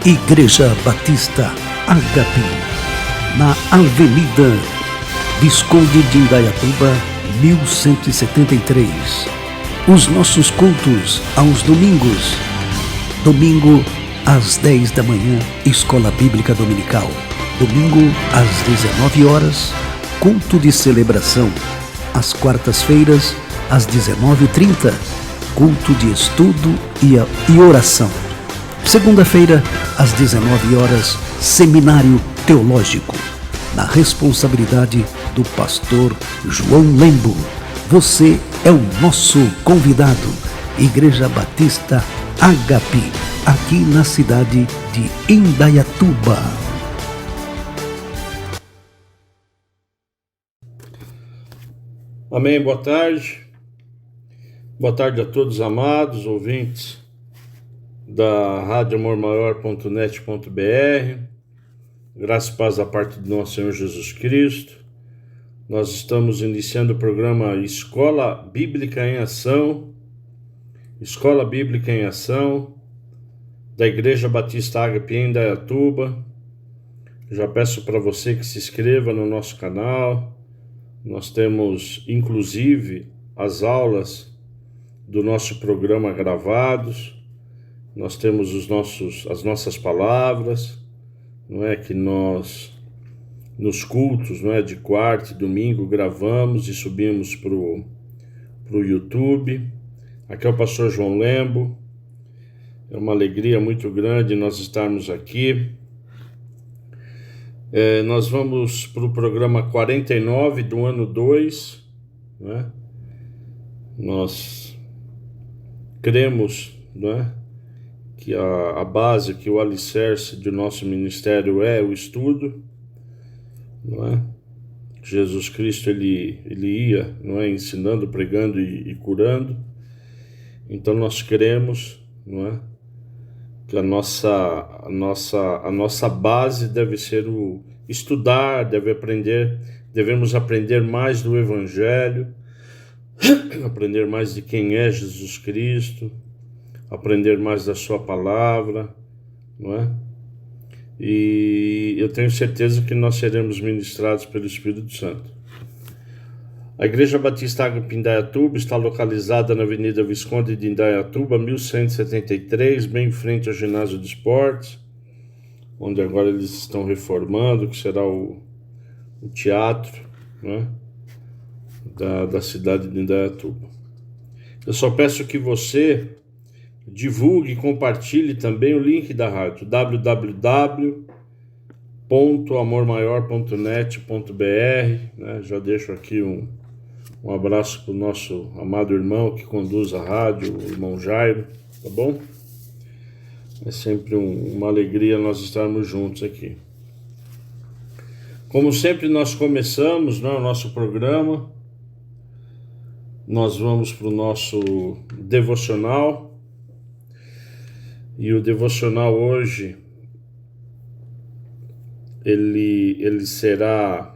Igreja Batista Agape, na Avenida Visconde de Indaiatuba, 1173. Os nossos cultos aos domingos. Domingo às 10 da manhã, Escola Bíblica Dominical. Domingo às 19 horas, culto de celebração. Às quartas-feiras, às 19h30, culto de estudo e oração. Segunda-feira, às 19 horas, seminário teológico, na responsabilidade do pastor João Lembo. Você é o nosso convidado. Igreja Batista Agape, aqui na cidade de Indaiatuba. Amém, boa tarde. Boa tarde a todos amados ouvintes da radioamormaior.net.br. Graça e paz da parte do nosso Senhor Jesus Cristo. Nós estamos iniciando o programa Escola Bíblica em Ação, Escola Bíblica em Ação, da Igreja Batista Agape em Indaiatuba. Já peço para você que se inscreva no nosso canal. Nós temos, inclusive, as aulas do nosso programa gravados. Nós temos as nossas palavras, não é, que nós, nos cultos, não é, de quarta e domingo, gravamos e subimos para o YouTube. Aqui é o pastor João Lembo. É uma alegria muito grande nós estarmos aqui. Nós vamos para o programa 49 do ano 2, né? Nós cremos, né, que a base, que o alicerce do nosso ministério é o estudo, não é? Jesus Cristo ele ia, não é, ensinando, pregando e curando. Então nós cremos, não é, que a nossa base deve ser o estudar, devemos aprender mais do Evangelho, aprender mais de quem é Jesus Cristo, aprender mais da sua palavra, não é? E eu tenho certeza que nós seremos ministrados pelo Espírito Santo. A Igreja Batista Agape Indaiatuba está localizada na Avenida Visconde de Indaiatuba, 1173, bem em frente ao ginásio de esportes, onde agora eles estão reformando, que será o teatro, né, da cidade de Indaiatuba. Eu só peço que você divulgue e compartilhe também o link da rádio, www.amormaior.net.br, né? Já deixo aqui um abraço para o nosso amado irmão que conduz a rádio, o irmão Jairo, tá bom? É sempre uma alegria nós estarmos juntos aqui. Como sempre nós começamos, né, o nosso programa, nós vamos para o nosso devocional. E o devocional hoje, ele será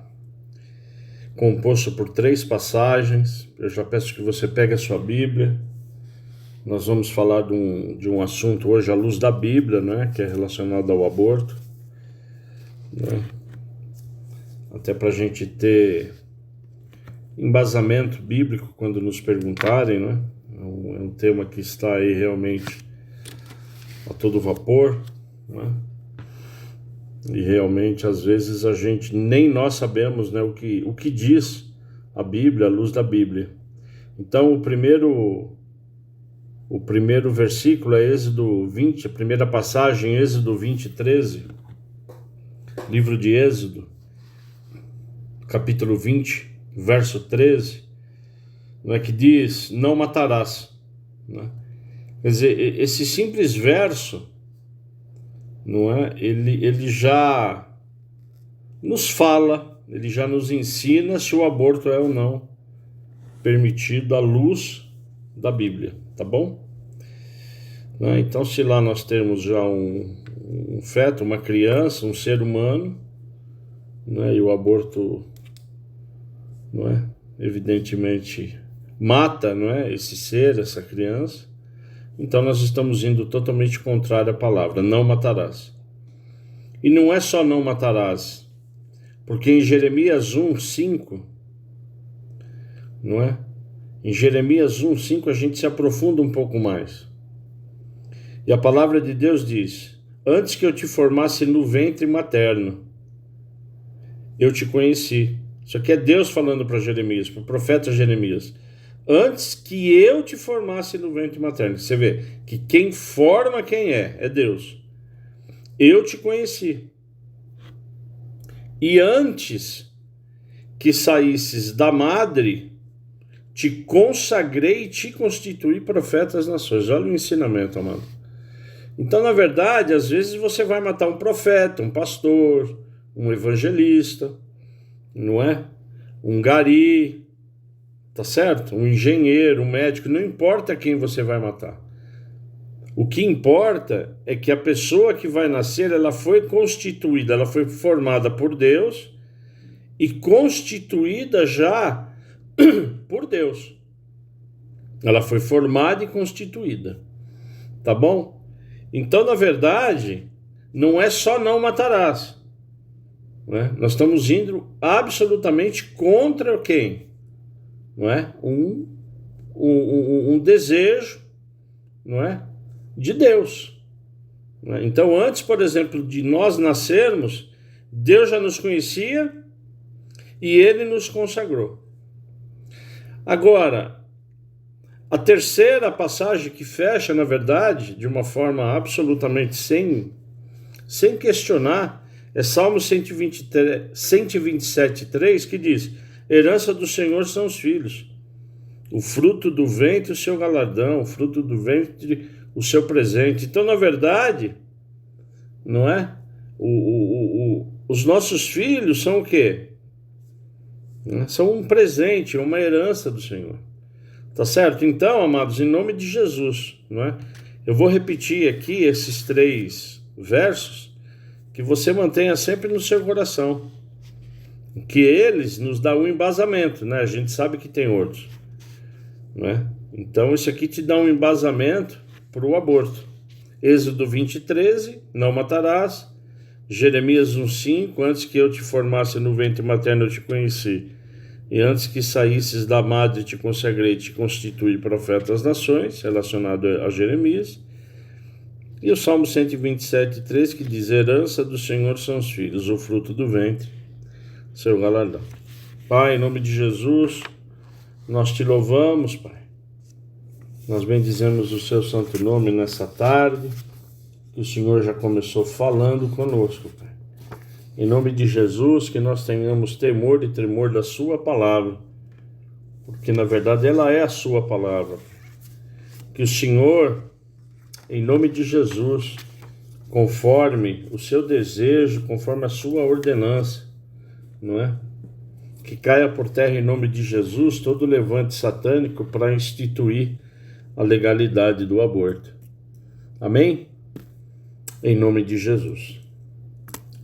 composto por 3 passagens. Eu já peço que você pegue a sua Bíblia. Nós vamos falar de um assunto hoje à luz da Bíblia, né, que é relacionado ao aborto, né, até para a gente ter embasamento bíblico quando nos perguntarem, né. É um tema que está aí realmente a todo vapor, né? E realmente às vezes a gente, nem nós sabemos, né, o que diz a Bíblia, a luz da Bíblia. Então o primeiro versículo é Êxodo 20, a primeira passagem, Êxodo 20:13, livro de Êxodo, capítulo 20, verso 13, não é, que diz: não matarás, né? Quer dizer, esse simples verso, não é? Ele já nos fala, ele já nos ensina se o aborto é ou não permitido à luz da Bíblia, tá bom? Né? Então, se lá nós temos já um feto, uma criança, um ser humano, né? E o aborto, não é, evidentemente mata, não é, esse ser, essa criança. Então nós estamos indo totalmente contrário à palavra, não matarás. E não é só não matarás, porque em Jeremias 1:5, não é? Em Jeremias 1:5 a gente se aprofunda um pouco mais. E a palavra de Deus diz: antes que eu te formasse no ventre materno, eu te conheci. Isso aqui é Deus falando para Jeremias, para o profeta Jeremias. Antes que eu te formasse no ventre materno. Você vê que quem forma quem é Deus. Eu te conheci. E antes que saísses da madre, te consagrei e te constituí profeta das nações. Olha o ensinamento, amado. Então, na verdade, às vezes você vai matar um profeta, um pastor, um evangelista, não é? Um gari, tá certo? Um engenheiro, um médico, não importa quem você vai matar. O que importa é que a pessoa que vai nascer, ela foi constituída, ela foi formada por Deus e constituída já por Deus. Ela foi formada e constituída. Tá bom? Então, na verdade, não é só não matarás. Não é? Nós estamos indo absolutamente contra quem? Não é? Um desejo, não é? De Deus. Não é? Então, antes, por exemplo, de nós nascermos, Deus já nos conhecia e Ele nos consagrou. Agora, a terceira passagem que fecha, na verdade, de uma forma absolutamente sem questionar, é Salmo 127:3, que diz: herança do Senhor são os filhos, o fruto do ventre o seu galardão, o fruto do ventre o seu presente. Então, na verdade, não é? Os nossos filhos são o quê? São um presente, uma herança do Senhor. Tá certo? Então, amados, em nome de Jesus, não é? Eu vou repetir aqui esses 3 versos, que você mantenha sempre no seu coração, que eles nos dão um embasamento, né? A gente sabe que tem outros, não é? Então, isso aqui te dá um embasamento para o aborto. Êxodo 20:13, não matarás. Jeremias 1:5, antes que eu te formasse no ventre materno eu te conheci, e antes que saísses da madre te consagrei e te constituí profeta das nações, relacionado a Jeremias. E o Salmo 127:3, que diz: herança do Senhor são os filhos, o fruto do ventre, seu galardão. Pai, em nome de Jesus, nós te louvamos, Pai. Nós bendizemos o seu santo nome nessa tarde, que o Senhor já começou falando conosco, Pai. Em nome de Jesus, que nós tenhamos temor e tremor da sua palavra, porque na verdade ela é a sua palavra. Que o Senhor, em nome de Jesus, conforme o seu desejo, conforme a sua ordenança, não é? Que caia por terra em nome de Jesus todo levante satânico para instituir a legalidade do aborto. Amém? Em nome de Jesus.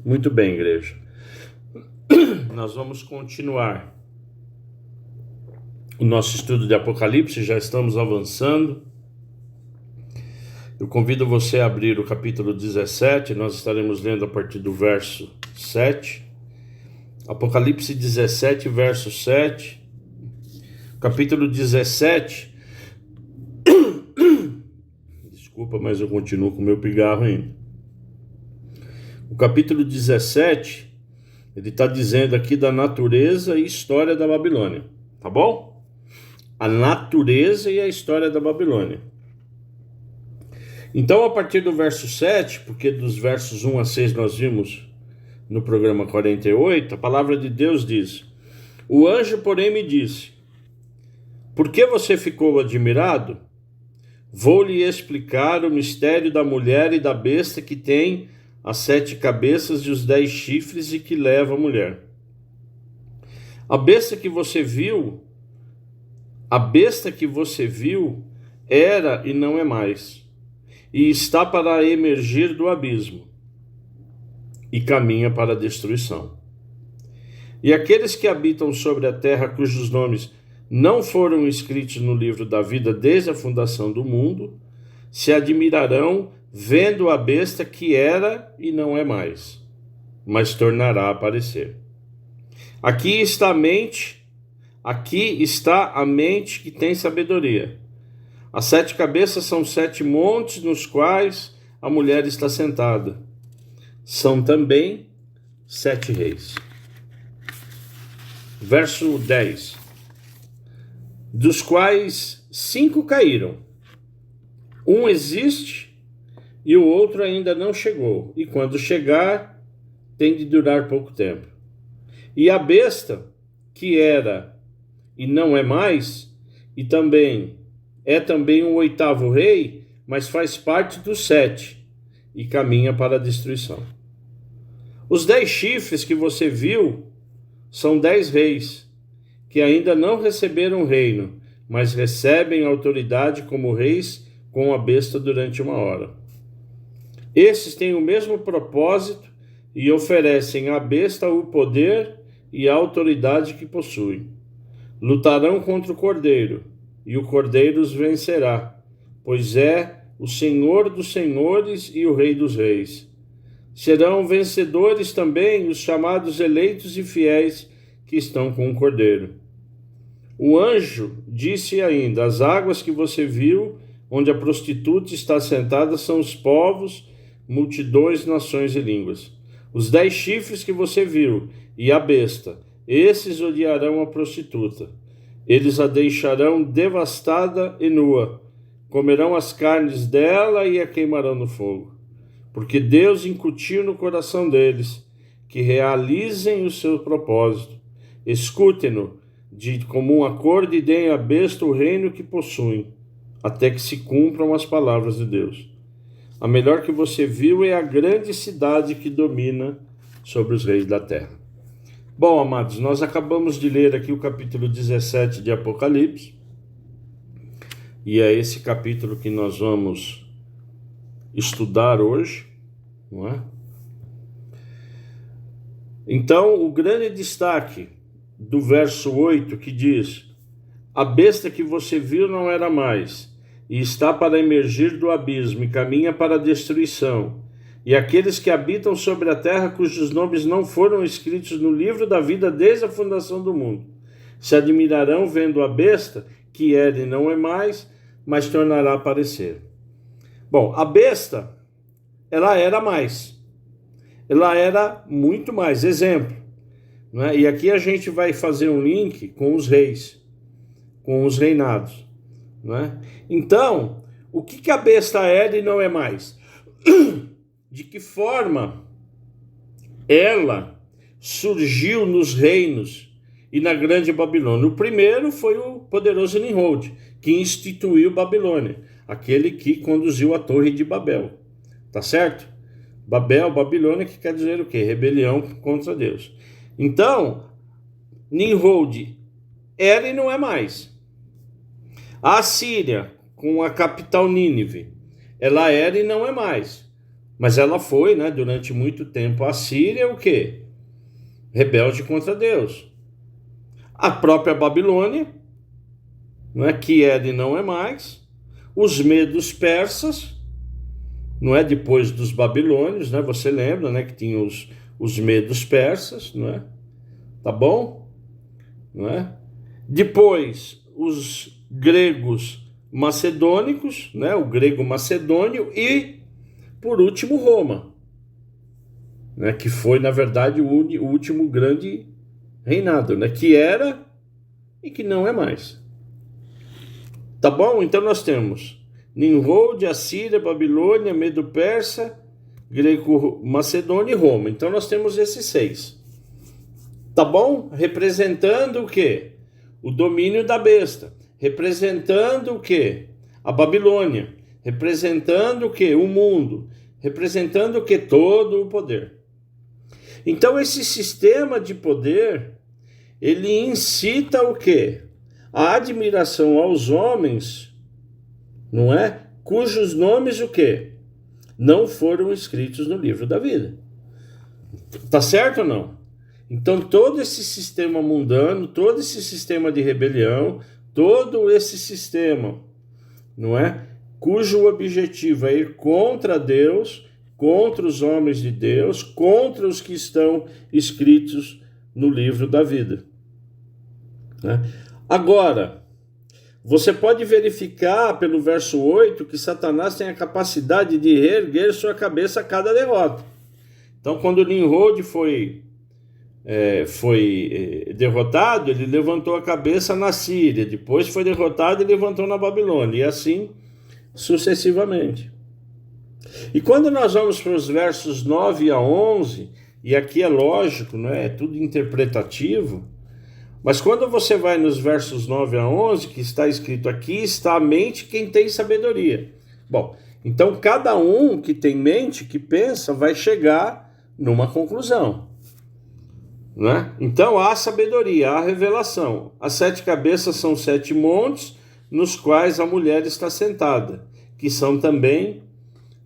Muito bem, igreja. Nós vamos continuar o nosso estudo de Apocalipse, já estamos avançando. Eu convido você a abrir o capítulo 17, nós estaremos lendo a partir do verso 7. Apocalipse 17, verso 7. Capítulo 17. Desculpa, mas eu continuo com o meu pigarro ainda. O capítulo 17, ele está dizendo aqui da natureza e história da Babilônia, tá bom? A natureza e a história da Babilônia. Então, a partir do verso 7, porque dos versos 1 a 6 nós vimos no programa 48, a palavra de Deus diz: o anjo, porém, me disse: por que você ficou admirado? Vou lhe explicar o mistério da mulher e da besta que tem as 7 cabeças e os 10 chifres e que leva a mulher. A besta que você viu era e não é mais, e está para emergir do abismo, e caminha para a destruição. E aqueles que habitam sobre a terra, cujos nomes não foram escritos no livro da vida desde a fundação do mundo, se admirarão vendo a besta que era e não é mais, mas tornará a aparecer. Aqui está a mente que tem sabedoria. As 7 cabeças são 7 montes nos quais a mulher está sentada. São também 7 reis. Verso 10. Dos quais 5 caíram. Um existe e o outro ainda não chegou. E quando chegar, tem de durar pouco tempo. E a besta, que era e não é mais, e também é também um 8º rei, mas faz parte dos 7 e caminha para a destruição. Os 10 chifres que você viu são 10 reis, que ainda não receberam reino, mas recebem autoridade como reis com a besta durante 1 hora. Esses têm o mesmo propósito e oferecem à besta o poder e a autoridade que possuem. Lutarão contra o cordeiro, e o cordeiro os vencerá, pois é o Senhor dos senhores e o Rei dos reis. Serão vencedores também os chamados eleitos e fiéis que estão com o cordeiro. O anjo disse ainda: as águas que você viu, onde a prostituta está sentada, são os povos, multidões, nações e línguas. Os 10 chifres que você viu e a besta, esses odiarão a prostituta. Eles a deixarão devastada e nua. Comerão as carnes dela e a queimarão no fogo. Porque Deus incutiu no coração deles que realizem o seu propósito. Escutem-no de comum acordo e deem à besta o reino que possuem, até que se cumpram as palavras de Deus. A melhor que você viu é a grande cidade que domina sobre os reis da terra. Bom, amados, nós acabamos de ler aqui o capítulo 17 de Apocalipse, e é esse capítulo que nós vamos estudar hoje, não é? Então, o grande destaque do verso 8 que diz: a besta que você viu não era mais, e está para emergir do abismo e caminha para a destruição. E aqueles que habitam sobre a terra, cujos nomes não foram escritos no livro da vida desde a fundação do mundo, se admirarão vendo a besta, que era e não é mais, mas tornará a aparecer. Bom, a besta, ela era mais. Ela era muito mais. Exemplo, não é? E aqui a gente vai fazer um link com os reis, com os reinados, não é? Então, o que a besta era e não é mais? De que forma ela surgiu nos reinos e na grande Babilônia? O primeiro foi o poderoso Nimrod, que instituiu Babilônia, aquele que conduziu a Torre de Babel. Tá certo? Babel, Babilônia, que quer dizer o quê? Rebelião contra Deus. Então, Nimrod era e não é mais. A Assíria, com a capital Nínive, ela era e não é mais. Mas ela foi, né, durante muito tempo. A Síria é o quê? Rebelde contra Deus. A própria Babilônia, não é, que era e não é mais. Os medos persas, não é, depois dos babilônios, né? Você lembra, né, que tinha os medos persas, não é? Tá bom? Não é? Depois os gregos macedônicos, né? O grego macedônio e, por último, Roma, né? Que foi, na verdade, o último grande reinado, né? Que era e que não é mais. Tá bom? Então nós temos Nimrod, Assíria, Babilônia, Medo-Persa, Greco-Macedônia e Roma. Então nós temos esses 6. Tá bom? Representando o quê? O domínio da besta. Representando o quê? A Babilônia. Representando o quê? O mundo. Representando o quê? Todo o poder. Então esse sistema de poder, ele incita o quê? A admiração aos homens, não é? Cujos nomes o quê? Não foram escritos no livro da vida. Tá certo ou não? Então todo esse sistema mundano, todo esse sistema de rebelião, todo esse sistema, não é? Cujo objetivo é ir contra Deus, contra os homens de Deus, contra os que estão escritos no livro da vida. Né? Agora, você pode verificar pelo verso 8 que Satanás tem a capacidade de reerguer sua cabeça a cada derrota. Então, quando Nimrod foi derrotado, ele levantou a cabeça na Síria, depois foi derrotado e levantou na Babilônia, e assim sucessivamente. E quando nós vamos para os versos 9 a 11, e aqui é lógico, é tudo interpretativo, mas quando você vai nos versos 9 a 11, que está escrito aqui, está a mente quem tem sabedoria. Bom, então cada um que tem mente, que pensa, vai chegar numa conclusão. Né? Então há sabedoria, há revelação. As 7 cabeças são 7 montes nos quais a mulher está sentada, que são também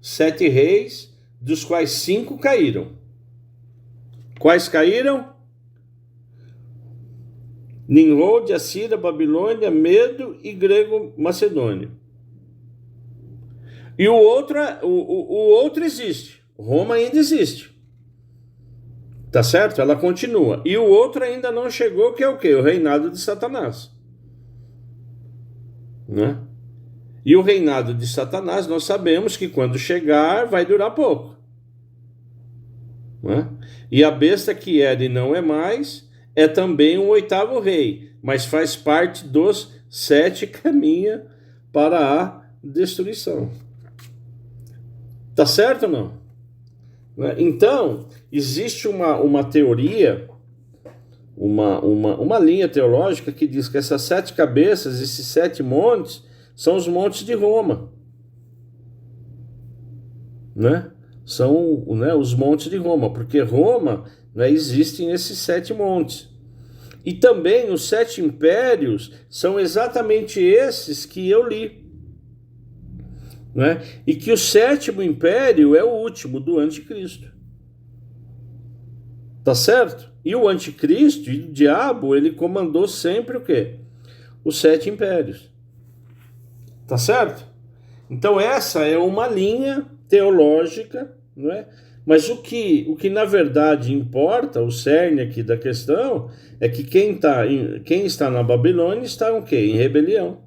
7 reis, dos quais 5 caíram. Quais caíram? Nimrod, Assíria, Babilônia, Medo e Grego Macedônio. E o outro existe. Roma ainda existe. Tá certo? Ela continua. E o outro ainda não chegou, que é o quê? O reinado de Satanás. Né? E o reinado de Satanás, nós sabemos que quando chegar, vai durar pouco. Né? E a besta que era e não é mais, é também um 8º rei, mas faz parte dos 7 que caminha para a destruição. Tá certo ou não? Então, existe uma teoria, uma linha teológica que diz que essas 7 cabeças, esses 7 montes, são os montes de Roma. Né? São os montes de Roma, porque Roma, existem esses 7 montes. E também os 7 impérios são exatamente esses que eu li. Né? E que o 7º império é o último, do anticristo. Tá certo? E o anticristo e o diabo, ele comandou sempre o quê? Os 7 impérios. Tá certo? Então essa é uma linha teológica, não é? Mas o que na verdade importa, o cerne aqui da questão, é que quem está na Babilônia está o quê? Em rebelião.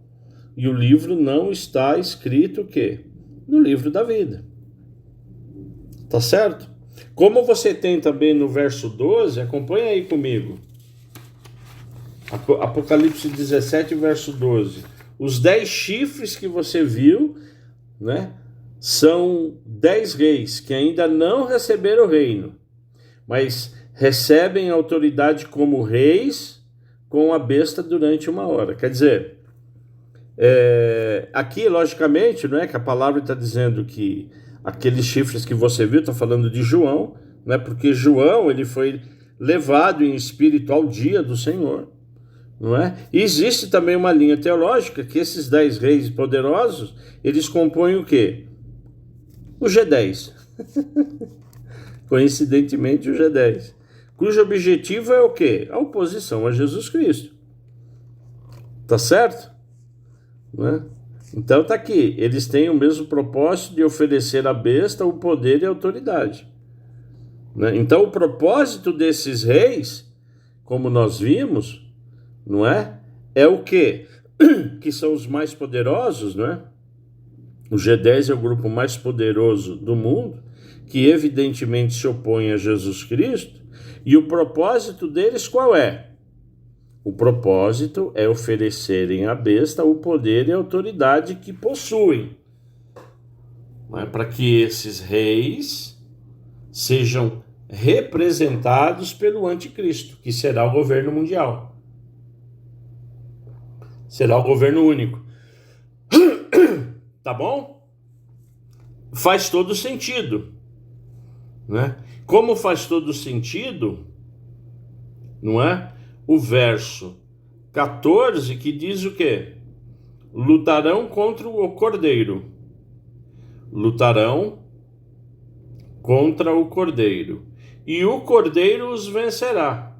E o livro não está escrito o quê? No livro da vida. Tá certo? Como você tem também no verso 12, acompanha aí comigo. Apocalipse 17, verso 12. Os 10 chifres que você viu, né, são 10 reis que ainda não receberam o reino, mas recebem autoridade como reis com a besta durante 1 hora. Quer dizer, aqui, logicamente, não é que a palavra está dizendo que aqueles chifres que você viu, está falando de João, né, porque João ele foi levado em espírito ao dia do Senhor. Não é? E existe também uma linha teológica que esses 10 reis poderosos, eles compõem o quê? O G10. Coincidentemente o G10. Cujo objetivo é o quê? A oposição a Jesus Cristo. Tá certo? Não é? Então tá aqui. Eles têm o mesmo propósito de oferecer à besta o poder e a autoridade. Né? Então o propósito desses reis, como nós vimos, não é? É o quê? Que são os mais poderosos, não é? O G10 é o grupo mais poderoso do mundo, que evidentemente se opõe a Jesus Cristo, e o propósito deles qual é? O propósito é oferecerem à besta o poder e a autoridade que possuem, para que esses reis sejam representados pelo anticristo, que será o governo mundial. Será o governo único. Tá bom? Faz todo sentido. Né? Como faz todo sentido, não é? O verso 14 que diz o quê? Lutarão contra o cordeiro. Lutarão contra o cordeiro. E o cordeiro os vencerá,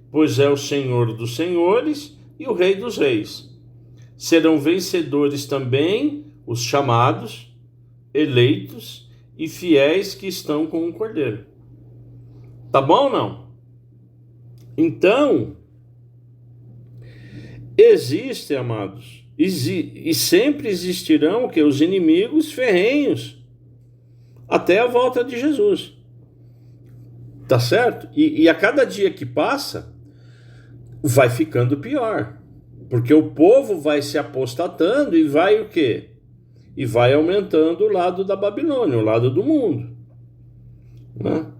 pois é o Senhor dos senhores e o Rei dos reis. Serão vencedores também os chamados, eleitos e fiéis que estão com o Cordeiro. Tá bom ou não? Então, existem, amados, e sempre existirão o quê? Os inimigos ferrenhos até a volta de Jesus. Tá certo? E a cada dia que passa, vai ficando pior. Porque o povo vai se apostatando e vai o quê? E vai aumentando o lado da Babilônia, o lado do mundo. Né?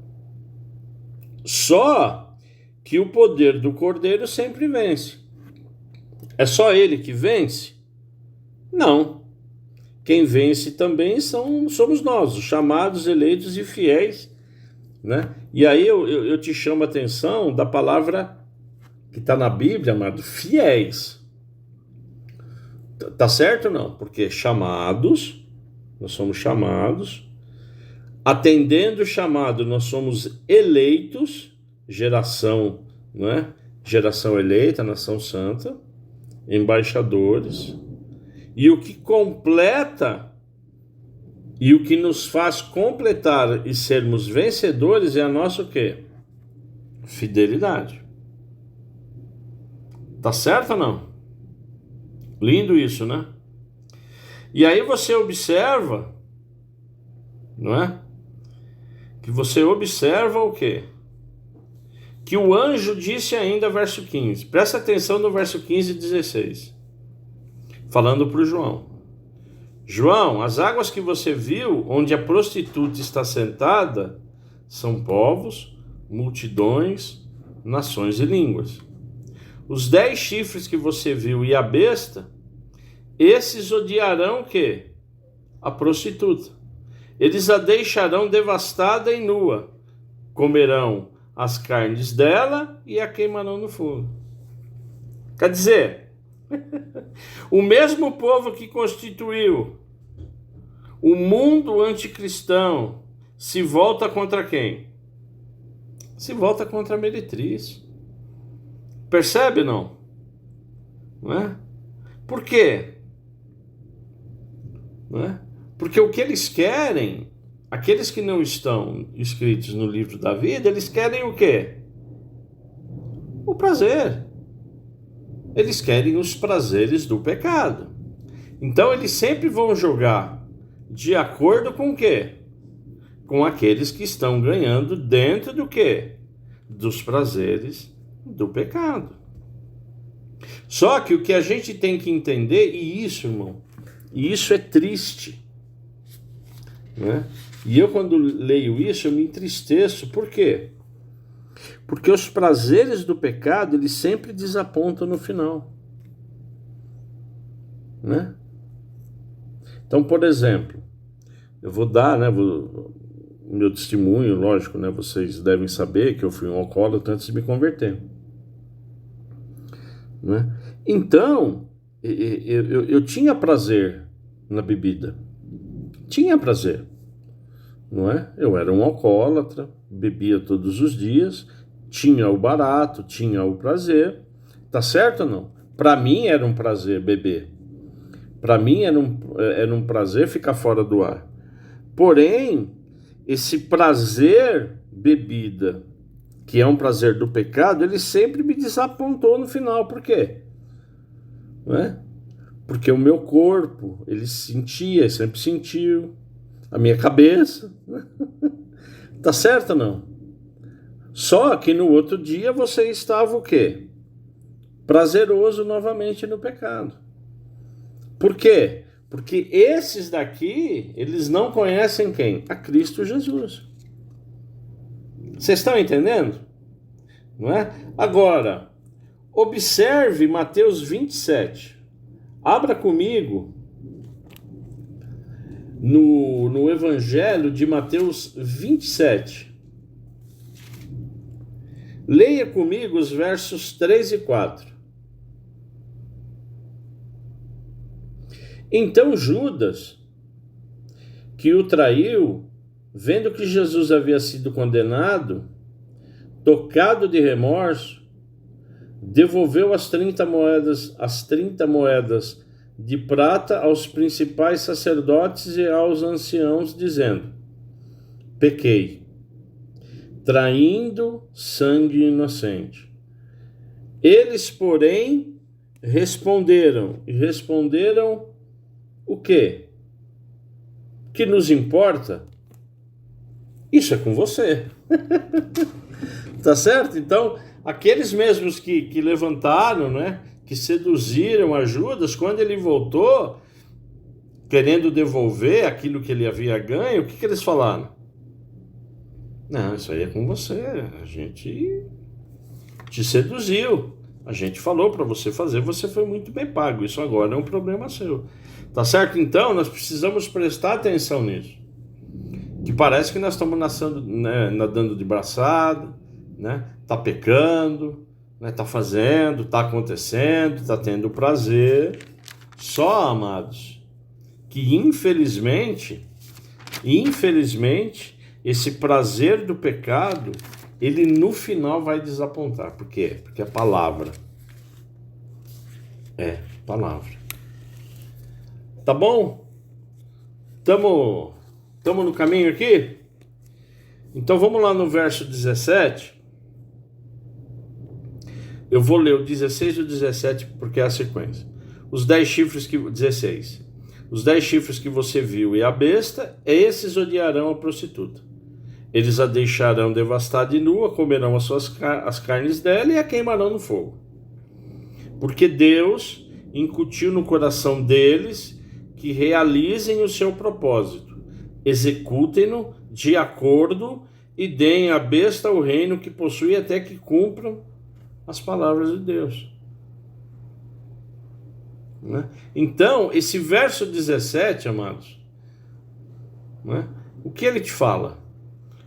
Só que o poder do Cordeiro sempre vence. É só ele que vence? Não. Quem vence também somos nós, os chamados, eleitos e fiéis. Né? E aí eu te chamo a atenção da palavra que está na Bíblia, amado, fiéis. Tá certo ou não? Porque chamados, nós somos chamados, atendendo o chamado, nós somos eleitos, geração, não é? Geração eleita, nação santa, embaixadores, e o que completa e o que nos faz completar e sermos vencedores é a nossa o quê? Fidelidade. Tá certo ou não? Lindo isso, né? E aí você observa, não é? Que você observa o quê? Que o anjo disse ainda, verso 15. Presta atenção no verso 15 e 16. Falando para o João. João, as águas que você viu, onde a prostituta está sentada, são povos, multidões, nações e línguas. Os 10 chifres que você viu e a besta, esses odiarão o quê? A prostituta. Eles a deixarão devastada e nua. Comerão as carnes dela e a queimarão no fogo. Quer dizer, o mesmo povo que constituiu o mundo anticristão se volta contra quem? Se volta contra a meretriz. Percebe, não? Não é? Por quê? Não é? Porque o que eles querem, aqueles que não estão escritos no livro da vida, eles querem o quê? O prazer. Eles querem os prazeres do pecado. Então eles sempre vão jogar de acordo com o quê? Com aqueles que estão ganhando dentro do quê? Dos prazeres do pecado. Só que o que a gente tem que entender, e isso, irmão, e isso é triste, né? E eu quando leio isso, eu me entristeço. Por quê? Porque os prazeres do pecado, eles sempre desapontam no final, né? Então, por exemplo, eu vou dar, né, o meu testemunho, lógico, né? Vocês devem saber que eu fui um alcoólatra antes de me converter, né? Então, eu tinha prazer na bebida. Tinha prazer, não é? Eu era um alcoólatra, bebia todos os dias, tinha o barato, tinha o prazer. Tá certo ou não? Para mim era um prazer beber. Para mim era um prazer ficar fora do ar. Porém, esse prazer bebida, que é um prazer do pecado, ele sempre me desapontou no final. Por quê? Não é? Porque o meu corpo, ele sentia, sempre sentiu, a minha cabeça. Tá certo ou não? Só que no outro dia você estava o quê? Prazeroso novamente no pecado. Por quê? Porque esses daqui, eles não conhecem quem? A Cristo Jesus. Vocês estão entendendo? Não é? Agora, observe Mateus 27. Abra comigo no Evangelho de Mateus 27. Leia comigo os versos 3 e 4. Então Judas, que o traiu, vendo que Jesus havia sido condenado, tocado de remorso, devolveu as 30 moedas de prata aos principais sacerdotes e aos anciãos, dizendo: pequei, traindo sangue inocente. Eles, porém, responderam. E responderam o quê? Que nos importa? Isso é com você. Tá certo? Então, aqueles mesmos que levantaram, né? Que seduziram a Judas, quando ele voltou, querendo devolver aquilo que ele havia ganho, o que eles falaram? Não, isso aí é com você. A gente te seduziu. A gente falou para você fazer, você foi muito bem pago. Isso agora é um problema seu. Tá certo? Então, nós precisamos prestar atenção nisso. Que parece que nós estamos nadando de braçada, né? Tá pecando, né? Tá fazendo, tá acontecendo, tá tendo prazer. Só, amados, que infelizmente, esse prazer do pecado, ele no final vai desapontar. Por quê? Porque é palavra. É, palavra. Tá bom? Tamo no caminho aqui? Então vamos lá no verso 17. Eu vou ler o 16 e o 17 porque é a sequência. Os 10 chifres que... 16. Os 10 chifres que você viu e a besta, esses odiarão a prostituta. Eles a deixarão devastada e nua, comerão as carnes dela e a queimarão no fogo. Porque Deus incutiu no coração deles que realizem o seu propósito, executem-no de acordo e deem à besta o reino que possui até que cumpram as palavras de Deus. Né? Então, esse verso 17, amados, né? O que ele te fala?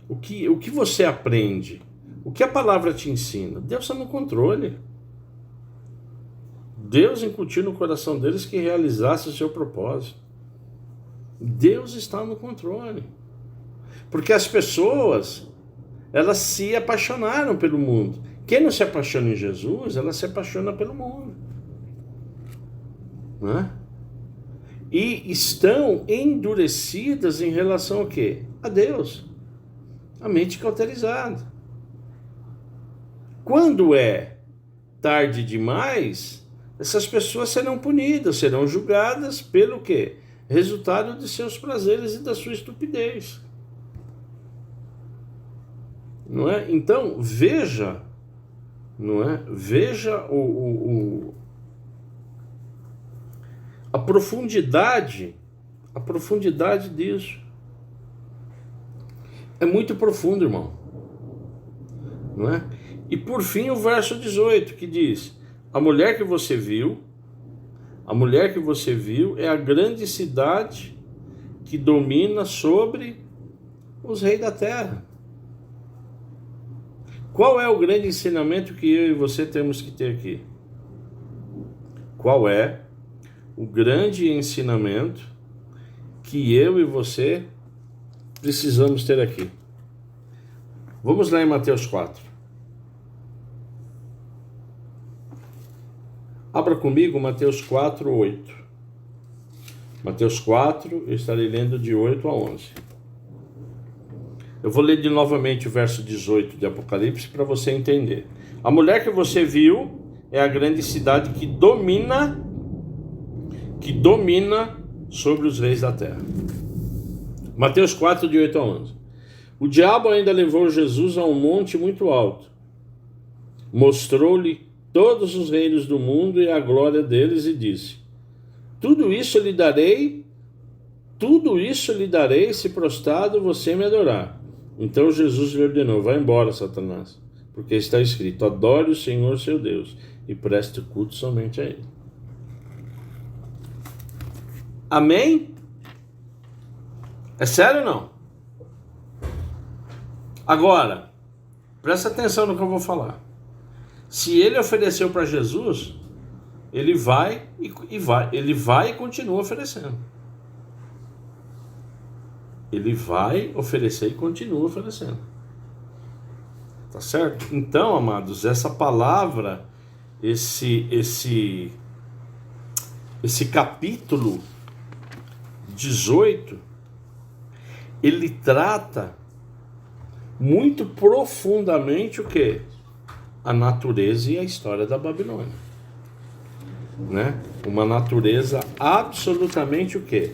O que você aprende? O que a palavra te ensina? Deus está no controle. Deus incutiu no coração deles que realizasse o seu propósito. Deus está no controle. Porque as pessoas, elas se apaixonaram pelo mundo. Quem não se apaixona em Jesus, ela se apaixona pelo mundo. Né? E estão endurecidas em relação ao quê? A Deus. A mente cauterizada. Quando é tarde demais, essas pessoas serão punidas, serão julgadas pelo quê? Resultado de seus prazeres e da sua estupidez. Não é? Então, veja, não é? Veja a profundidade disso. É muito profundo, irmão. Não é? E por fim o verso 18 que diz: a mulher que você viu é a grande cidade que domina sobre os reis da terra. Qual é o grande ensinamento que eu e você temos que ter aqui? Qual é o grande ensinamento que eu e você precisamos ter aqui? Vamos lá em Mateus 4. Abra comigo Mateus 4, 8. Mateus 4, eu estarei lendo de 8 a 11. Eu vou ler novamente o verso 18 de Apocalipse para você entender. A mulher que você viu é a grande cidade que domina sobre os reis da terra. Mateus 4, de 8 a 11. O diabo ainda levou Jesus a um monte muito alto. Mostrou-lhe todos os reinos do mundo e a glória deles e disse: tudo isso lhe darei se prostrado você me adorar. Então Jesus lhe ordenou: vai embora, Satanás, porque está escrito: adore o Senhor seu Deus e preste culto somente a Ele. Amém? É sério ou não? Agora, presta atenção no que eu vou falar. Se ele ofereceu para Jesus, ele vai e continua oferecendo. Ele vai oferecer e continua oferecendo. Tá certo? Então, amados, essa palavra, esse capítulo 18, ele trata muito profundamente o quê? A natureza e a história da Babilônia, né? Uma natureza absolutamente o quê?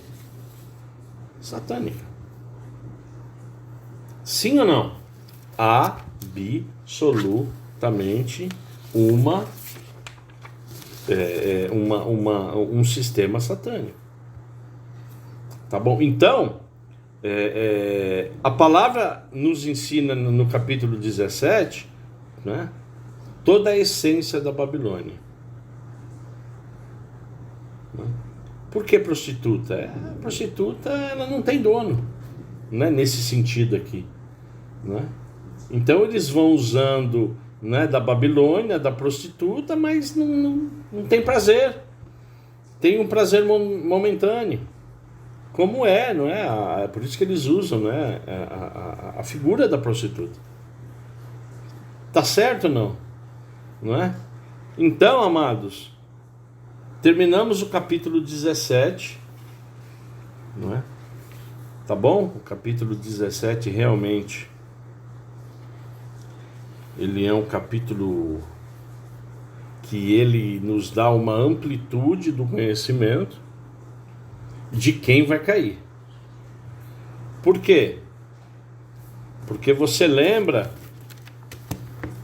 Satânica. Sim ou não? Absolutamente um sistema satânico. Tá bom? Então, a palavra nos ensina no capítulo 17, né, toda a essência da Babilônia. Por que prostituta? A prostituta, ela não tem dono, né, nesse sentido aqui, né? Então eles vão usando, né, da Babilônia, da prostituta, mas não tem prazer. Tem um prazer momentâneo. Como não é? É por isso que eles usam, né, a figura da prostituta. Tá certo ou não? Não é? Então, amados, terminamos o capítulo 17, não é? Tá bom? O capítulo 17 realmente ele é um capítulo que ele nos dá uma amplitude do conhecimento de quem vai cair. Por quê? Porque você lembra,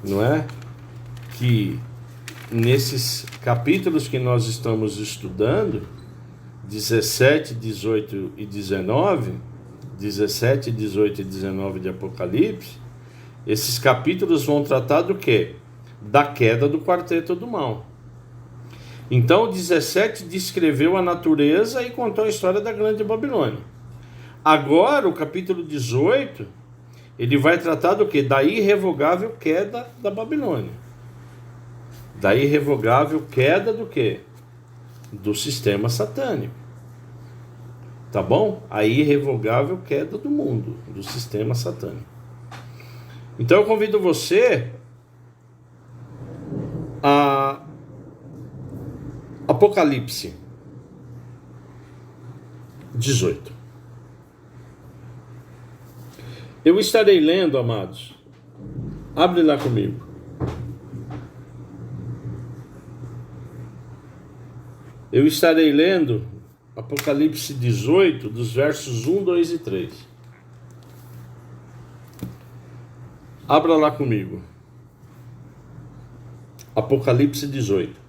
não é, que nesses capítulos que nós estamos estudando, 17, 18 e 19, 17, 18 e 19 de Apocalipse, esses capítulos vão tratar do quê? Da queda do quarteto do mal. Então, o 17 descreveu a natureza e contou a história da grande Babilônia. Agora, o capítulo 18, ele vai tratar do quê? Da irrevogável queda da Babilônia. Da irrevogável queda do quê? Do sistema satânico. Tá bom? A irrevogável queda do mundo, do sistema satânico. Então eu convido você a Apocalipse 18. Eu estarei lendo, amados. Abre lá comigo. Eu estarei lendo Apocalipse 18, dos versos 1, 2 e 3. Abra lá comigo. Apocalipse 18.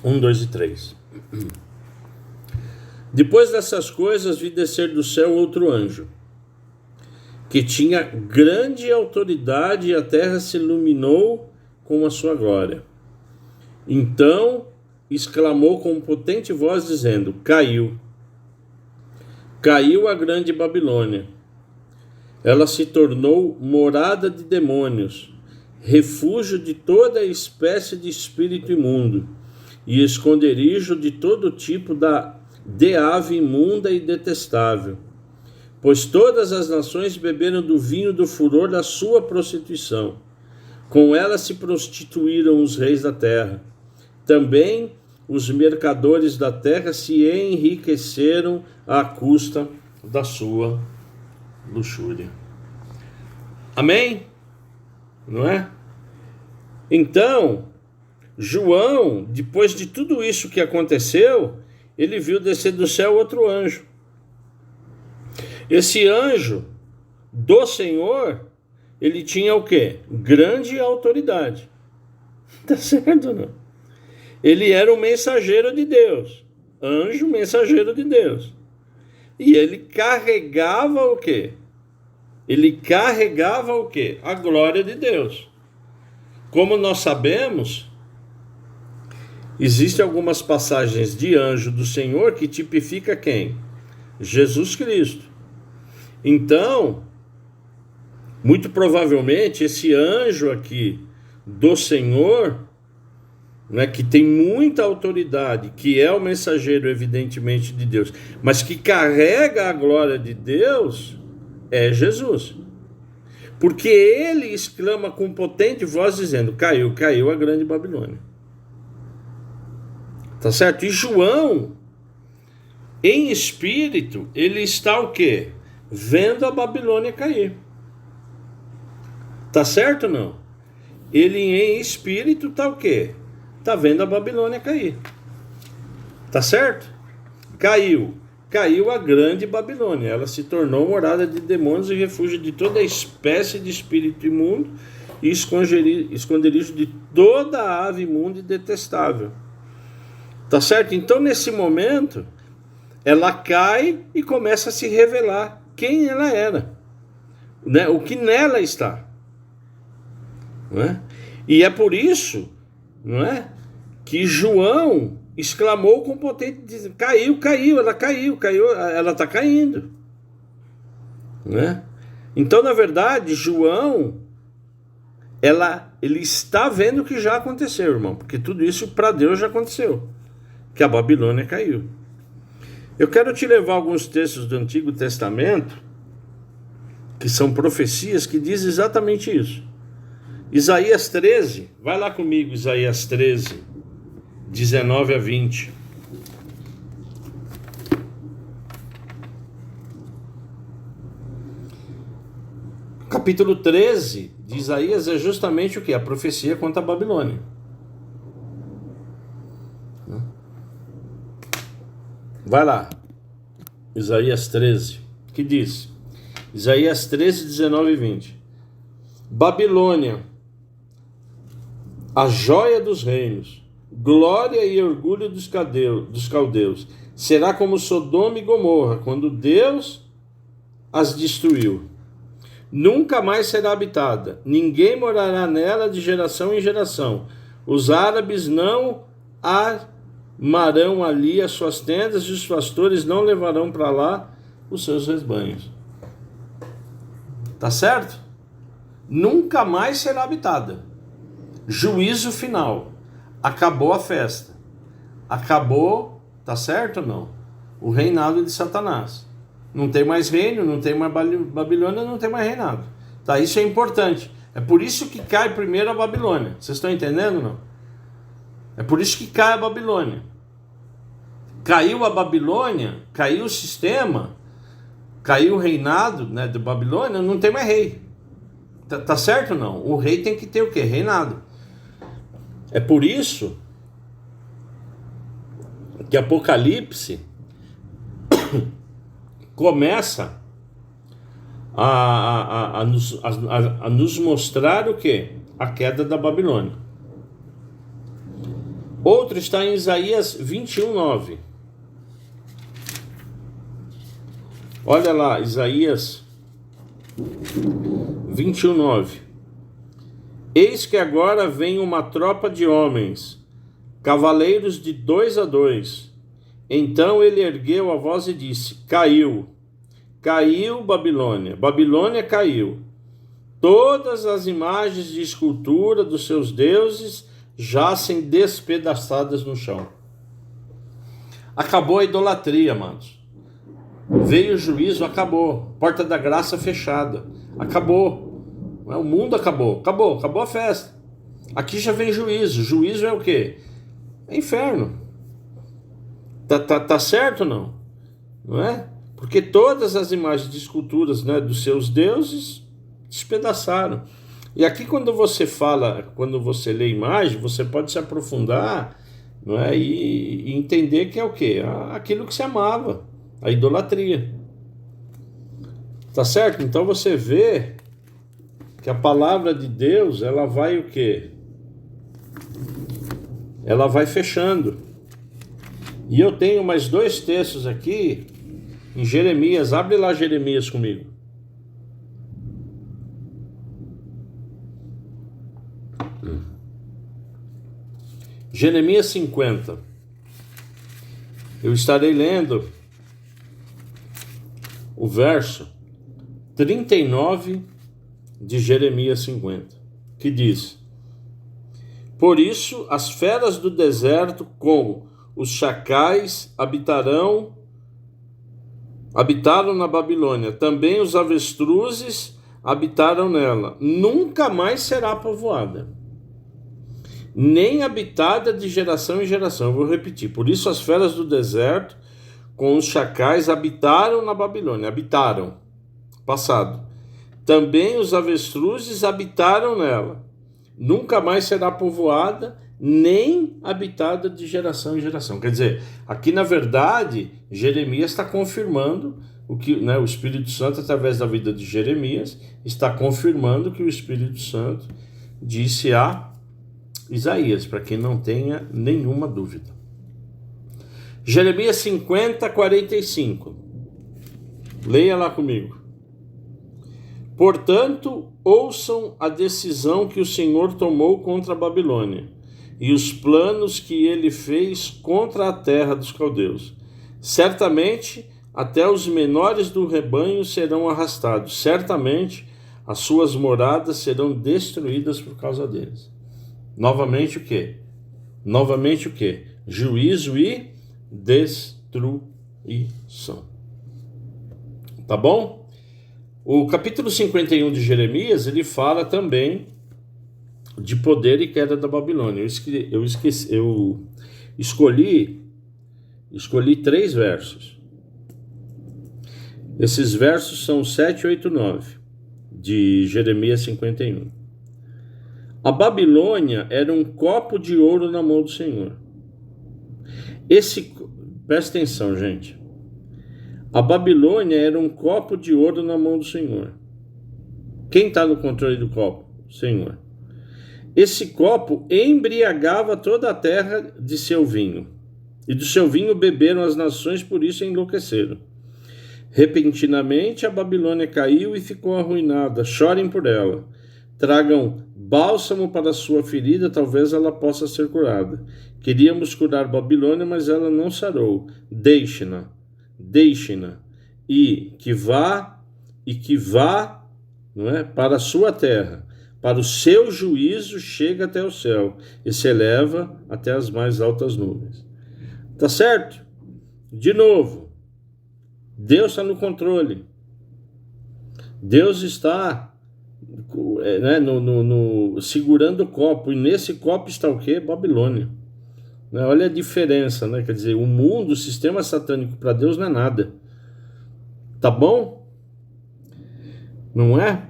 1, 2 e 3. Depois dessas coisas, vi descer do céu outro anjo, que tinha grande autoridade, e a terra se iluminou com a sua glória. Então exclamou com potente voz, dizendo: Caiu a grande Babilônia. Ela se tornou morada de demônios, refúgio de toda espécie de espírito imundo, e esconderijo de todo tipo de ave imunda e detestável. Pois todas as nações beberam do vinho do furor da sua prostituição. Com ela se prostituíram os reis da terra. Também os mercadores da terra se enriqueceram à custa da sua luxúria. Amém? Não é? Então, João, depois de tudo isso que aconteceu, ele viu descer do céu outro anjo. Esse anjo do Senhor, ele tinha o quê? Grande autoridade. Tá certo ou não? Ele era um mensageiro de Deus. Anjo, mensageiro de Deus. E ele carregava o quê? Ele carregava o quê? A glória de Deus. Como nós sabemos, existem algumas passagens de anjo do Senhor que tipifica quem? Jesus Cristo. Então, muito provavelmente, esse anjo aqui do Senhor, né, que tem muita autoridade, que é o mensageiro, evidentemente, de Deus, mas que carrega a glória de Deus, é Jesus. Porque ele exclama com potente voz, dizendo: caiu a grande Babilônia. Tá certo? E João, em espírito, ele está o quê? vendo a Babilônia cair. Tá certo ou não? Ele em espírito tá o quê? Tá vendo a Babilônia cair. Tá certo? Caiu a grande Babilônia. Ela se tornou morada de demônios e refúgio de toda espécie de espírito imundo e esconderijo de toda a ave imunda e detestável. Tá certo? Então, nesse momento, ela cai e começa a se revelar quem ela era, né? O que nela está. Não é? E é por isso, não é, que João exclamou com potente, dizendo: caiu, ela está caindo. Né? Então, na verdade, João, ele está vendo o que já aconteceu, irmão, porque tudo isso para Deus já aconteceu, que a Babilônia caiu. Eu quero te levar alguns textos do Antigo Testamento, que são profecias, que dizem exatamente isso. Isaías 13, vai lá comigo, Isaías 13, 19 a 20. Capítulo 13 de Isaías é justamente o que? A profecia contra a Babilônia. Vai lá, Isaías 13, que diz? Isaías 13, 19 e 20. Babilônia, a joia dos reinos, glória e orgulho dos caldeus, será como Sodoma e Gomorra, quando Deus as destruiu. Nunca mais será habitada, ninguém morará nela de geração em geração. Os árabes não armarão ali as suas tendas e os pastores não levarão para lá os seus rebanhos. Tá certo? Nunca mais será habitada. Juízo final. Acabou a festa. Acabou, tá certo ou não? O reinado de Satanás. Não tem mais reino, não tem mais Babilônia, não tem mais reinado. Tá? Isso é importante. É por isso que cai primeiro a Babilônia. Vocês estão entendendo ou não? É por isso que cai a Babilônia. Caiu a Babilônia, caiu o sistema, caiu o reinado, né, de Babilônia, não tem mais rei. Tá certo ou não? O rei tem que ter o quê? Reinado. É por isso que Apocalipse começa a nos mostrar o quê? A queda da Babilônia. Outro está em Isaías 21, 9. Olha lá, Isaías 21, 9. Eis que agora vem uma tropa de homens, cavaleiros de 2 a 2. Então ele ergueu a voz e disse: caiu, caiu Babilônia, Babilônia caiu. Todas as imagens de escultura dos seus deuses jacem despedaçadas no chão. Acabou a idolatria, amados. Veio o juízo, acabou. Porta da graça fechada. Acabou. O mundo acabou a festa. Aqui já vem juízo. Juízo é o quê? É inferno. Tá certo ou não? Não é? Porque todas as imagens de esculturas, né, dos seus deuses despedaçaram. E aqui quando você lê imagem, você pode se aprofundar, não é? E entender que é o quê? Aquilo que se amava, a idolatria. Tá certo? Então você vê que a palavra de Deus, ela vai o quê? Ela vai fechando. E eu tenho mais 2 textos aqui em Jeremias. Abre lá Jeremias comigo. Jeremias 50. Eu estarei lendo o verso 39 de Jeremias 50, que diz: por isso as feras do deserto com os chacais habitaram na Babilônia, também os avestruzes habitaram nela, nunca mais será povoada, nem habitada de geração em geração. Eu vou repetir. Por isso as feras do deserto com os chacais habitaram na Babilônia, habitaram. passado. Também os avestruzes habitaram nela. Nunca mais será povoada, nem habitada de geração em geração. Quer dizer, aqui na verdade, Jeremias está confirmando o que, né, o Espírito Santo, através da vida de Jeremias, está confirmando que o Espírito Santo disse a Isaías, para quem não tenha nenhuma dúvida. Jeremias 50, 45. Leia lá comigo. Portanto, ouçam a decisão que o Senhor tomou contra a Babilônia e os planos que ele fez contra a terra dos caldeus. Certamente, até os menores do rebanho serão arrastados. Certamente, as suas moradas serão destruídas por causa deles. Novamente o quê? Novamente o quê? Juízo e destruição. Tá bom? O capítulo 51 de Jeremias, ele fala também de poder e queda da Babilônia. Eu escolhi 3 versos. Esses versos são 7, 8, 9, de Jeremias 51. A Babilônia era um copo de ouro na mão do Senhor. Presta atenção, gente. A Babilônia era um copo de ouro na mão do Senhor. Quem está no controle do copo? O Senhor. Esse copo embriagava toda a terra de seu vinho. E do seu vinho beberam as nações, por isso enlouqueceram. Repentinamente a Babilônia caiu e ficou arruinada. Chorem por ela. Tragam bálsamo para a sua ferida, talvez ela possa ser curada. Queríamos curar Babilônia, mas ela não sarou. Deixe-na, e que vá, não é, para a sua terra, para o seu juízo chega até o céu e se eleva até as mais altas nuvens. Tá certo? De novo, Deus está no controle. Deus está segurando o copo, e nesse copo está o quê? Babilônia. Olha a diferença, né? Quer dizer, o mundo, o sistema satânico para Deus não é nada. Tá bom? Não é?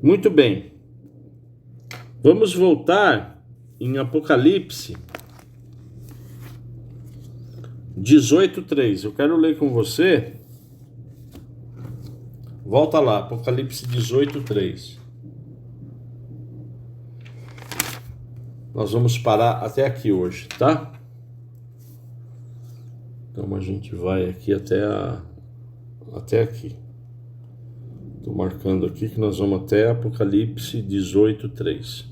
Muito bem. Vamos voltar em Apocalipse 18:3. Eu quero ler com você. Volta lá, Apocalipse 18:3. Nós vamos parar até aqui hoje, tá? Então a gente vai aqui até aqui. Estou marcando aqui que nós vamos até Apocalipse 18:3.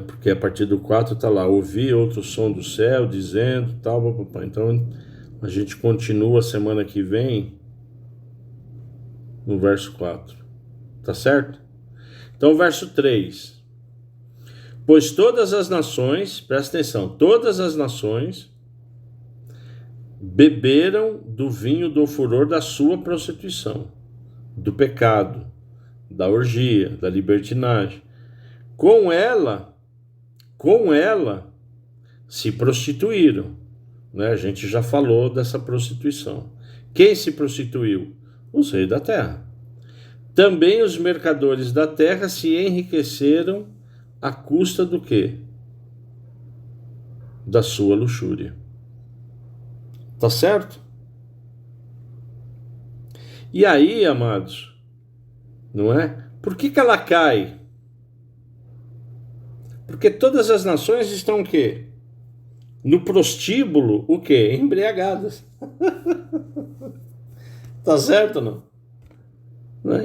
Porque a partir do 4 está lá, ouvi outro som do céu dizendo tal, papapá. Então a gente continua semana que vem no verso 4. Tá certo? Então, verso 3. Pois todas as nações, presta atenção, todas as nações beberam do vinho do furor da sua prostituição, do pecado, da orgia, da libertinagem. Com ela se prostituíram. A gente já falou dessa prostituição. Quem se prostituiu? Os reis da terra. Também os mercadores da terra se enriqueceram à custa do quê? Da sua luxúria. Tá certo? E aí, amados, não é? Por que ela cai? Porque todas as nações estão o quê? No prostíbulo, o quê? Embriagadas. Tá certo ou não?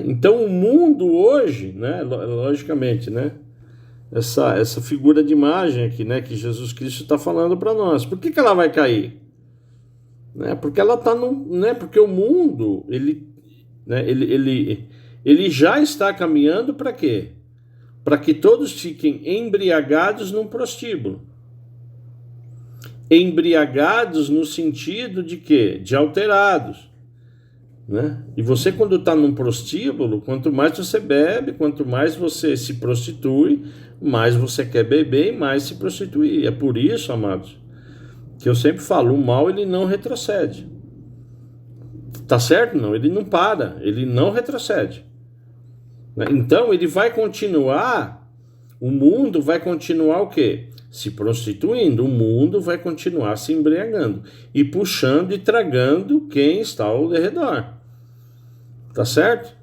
Então o mundo hoje, logicamente, essa figura de imagem aqui, que Jesus Cristo está falando para nós. Por que ela vai cair? Porque ela está porque o mundo ele já está caminhando para quê? Para que todos fiquem embriagados num prostíbulo. Embriagados no sentido de quê? De alterados. E você, quando está num prostíbulo, quanto mais você bebe, quanto mais você se prostitui, mais você quer beber e mais se prostituir. É por isso, amados, que eu sempre falo, o mal ele não retrocede. Tá certo? Não, ele não para, ele não retrocede. Então ele vai continuar, o mundo vai continuar o quê? Se prostituindo, o mundo vai continuar se embriagando e puxando e tragando quem está ao redor. Tá certo?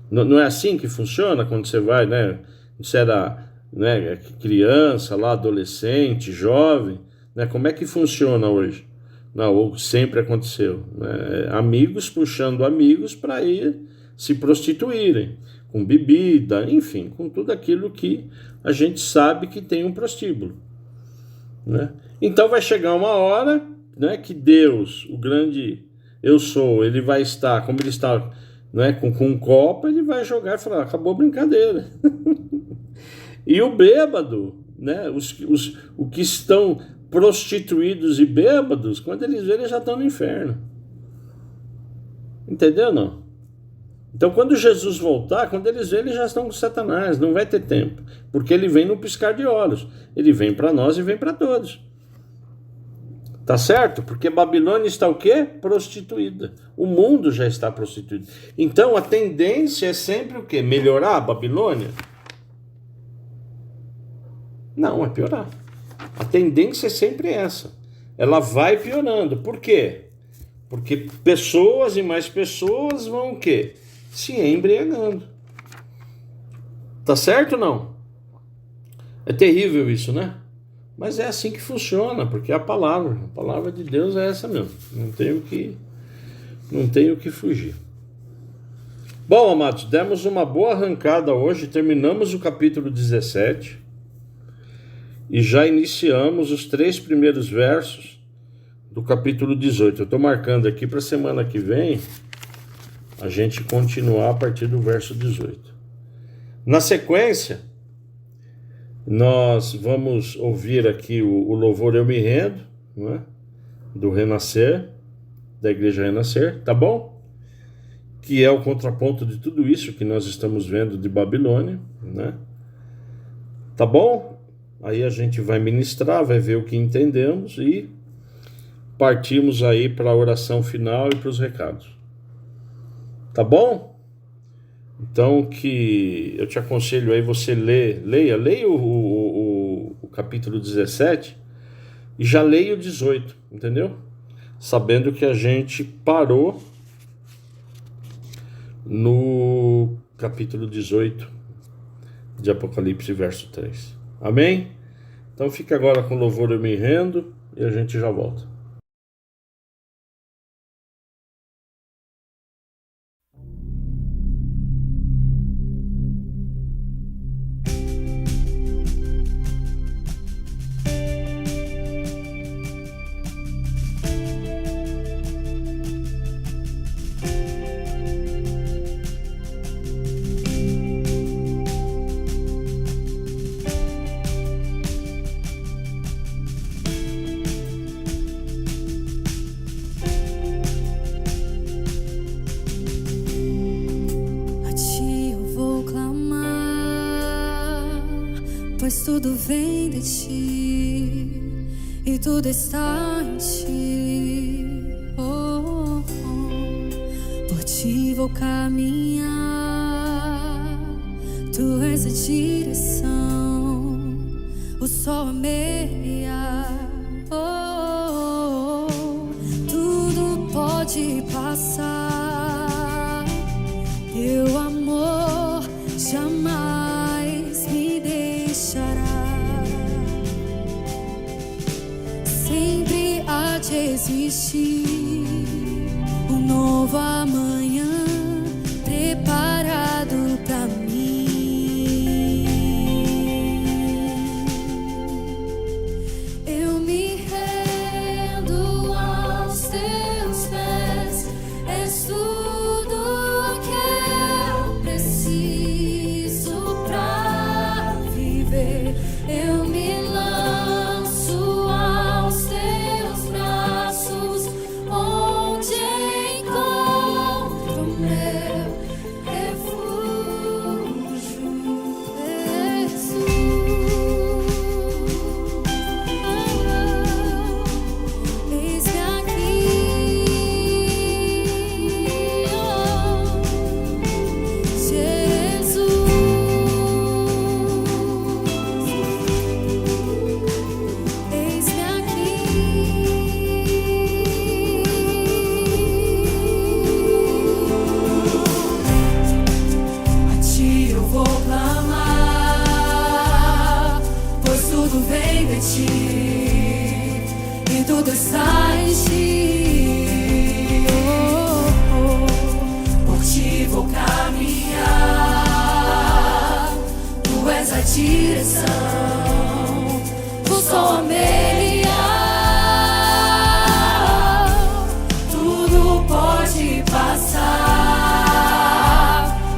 Não é assim que funciona quando você vai, né? Você era, né, criança, lá, adolescente, jovem, né? Como é que funciona hoje? Não, ou sempre aconteceu, né? Amigos puxando amigos para ir se prostituírem, com bebida, enfim, com tudo aquilo que a gente sabe que tem um prostíbulo, né? Então vai chegar uma hora, né, que Deus, o grande eu sou, ele vai estar, como ele está, né, com um copo, ele vai jogar e falar, acabou a brincadeira. E o bêbado, né, os que estão prostituídos e bêbados, quando eles verem, eles já estão no inferno. Entendeu, não? Então, quando Jesus voltar, quando eles verem, eles já estão com Satanás, não vai ter tempo, porque ele vem no piscar de olhos, ele vem para nós e vem para todos. Tá certo? Porque Babilônia está o quê? Prostituída. O mundo já está prostituído. Então, a tendência é sempre o quê? Melhorar a Babilônia? Não, é piorar. A tendência é sempre essa. Ela vai piorando. Por quê? Porque pessoas e mais pessoas vão o quê? Se embriagando. Tá certo ou não? É terrível isso, né? Mas é assim que funciona, porque a palavra de Deus é essa mesmo. Não tenho que fugir. Bom, amados, demos uma boa arrancada hoje, terminamos o capítulo 17 e já iniciamos os 3 primeiros versos do capítulo 18. Eu estou marcando aqui para a semana que vem a gente continuar a partir do verso 18. Na sequência, nós vamos ouvir aqui o louvor Eu Me Rendo, né? Do Renascer, da Igreja Renascer, tá bom? Que é o contraponto de tudo isso que nós estamos vendo de Babilônia, né? Tá bom? Aí a gente vai ministrar, vai ver o que entendemos e partimos aí para a oração final e para os recados. Tá bom? Então, que eu te aconselho aí você leia o capítulo 17 e já leia o 18, entendeu? Sabendo que a gente parou no capítulo 18 de Apocalipse, verso 3. Amém? Então fica agora com o louvor Eu Me Rendo e a gente já volta. Pois tudo vem de ti e tudo está em ti. Oh, oh. Por ti vou caminhar, tu és a direção, o sol a meia. Oh, oh. Tudo pode passar, teu amor jamais me deixará. Sempre há de existir um novo amanhã preparado pra mim. Eu me rendo aos teus pés, és tudo que eu preciso pra viver. Eu me lanço aos teus braços, onde encontro ti, e tudo está em ti. Por ti vou caminhar, tu és a direção, o sol a meliar, tudo pode passar,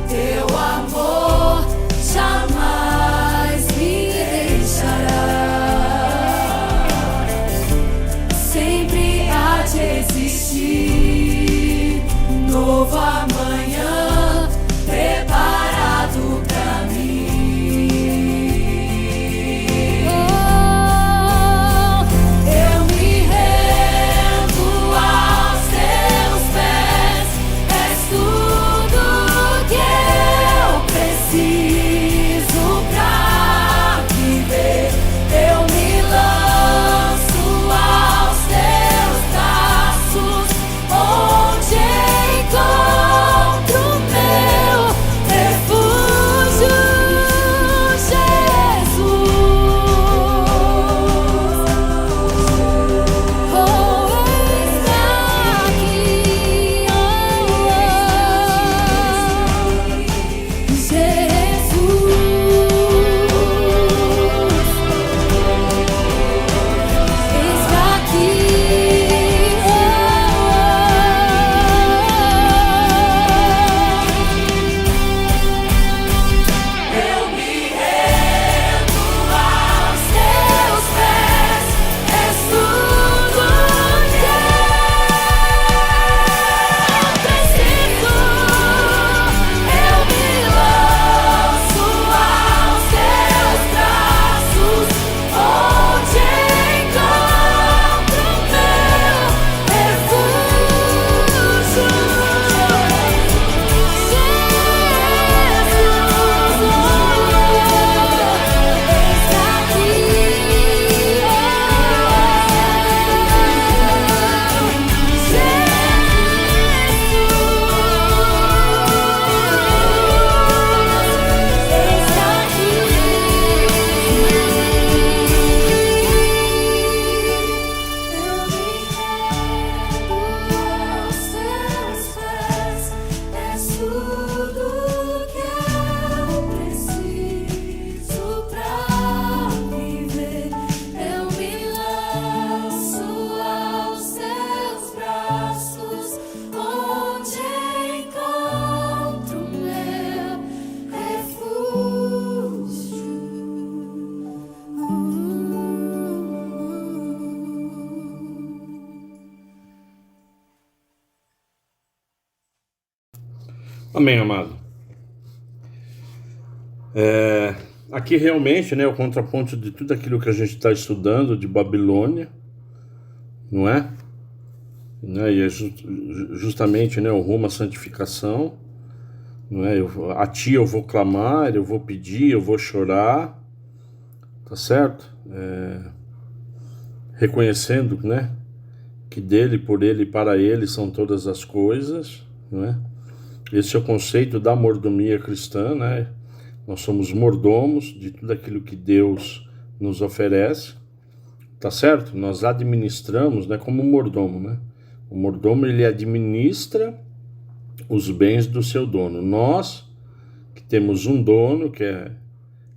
teu amor jamais me deixará. Sempre há de existir novo amanhã preparado pra mim. Eu me rendo aos teus pés, és tudo que eu preciso pra viver. Eu me lanço aos teus braços, onde encontro meu refúgio, Jesus. Oh, está aqui, eu me rendo aos teus pés, és tudo que eu preciso. Eu me lanço aos teus braços, onde encontro meu refúgio, tudo que eu preciso pra viver. Eu me lanço aos teus braços, onde encontro meu refúgio. Amém, amado. Aqui realmente, né, o contraponto de tudo aquilo que a gente está estudando de Babilônia, não é? Né, e é justamente, né, o rumo à santificação, não é? A ti eu vou clamar, eu vou pedir, eu vou chorar, tá certo? Reconhecendo, né, que dele, por ele e para ele são todas as coisas, não é? Esse é o conceito da mordomia cristã, né? Nós somos mordomos de tudo aquilo que Deus nos oferece, tá certo? Nós administramos, né, como mordomo, né? O mordomo, ele administra os bens do seu dono. Nós, que temos um dono, que é,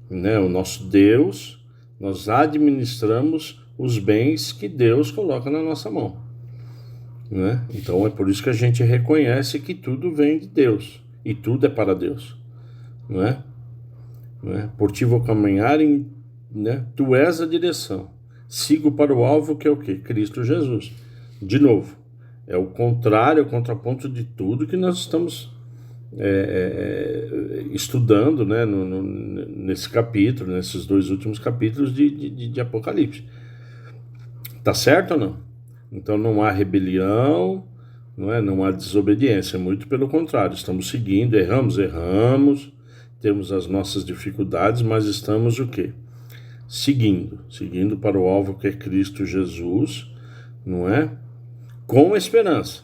né, o nosso Deus, nós administramos os bens que Deus coloca na nossa mão, né? Então é por isso que a gente reconhece que tudo vem de Deus e tudo é para Deus, não é? Por ti vou caminhar, né? Tu és a direção, sigo para o alvo, que é o quê? Cristo Jesus. De novo, é o contrário, é o contraponto de tudo que nós estamos estudando, né, nesse capítulo, nesses dois últimos capítulos de Apocalipse. Tá certo ou não? Então não há rebelião, não há desobediência, muito pelo contrário, estamos seguindo, erramos, temos as nossas dificuldades, mas estamos o quê? Seguindo para o alvo, que é Cristo Jesus, não é? Com esperança,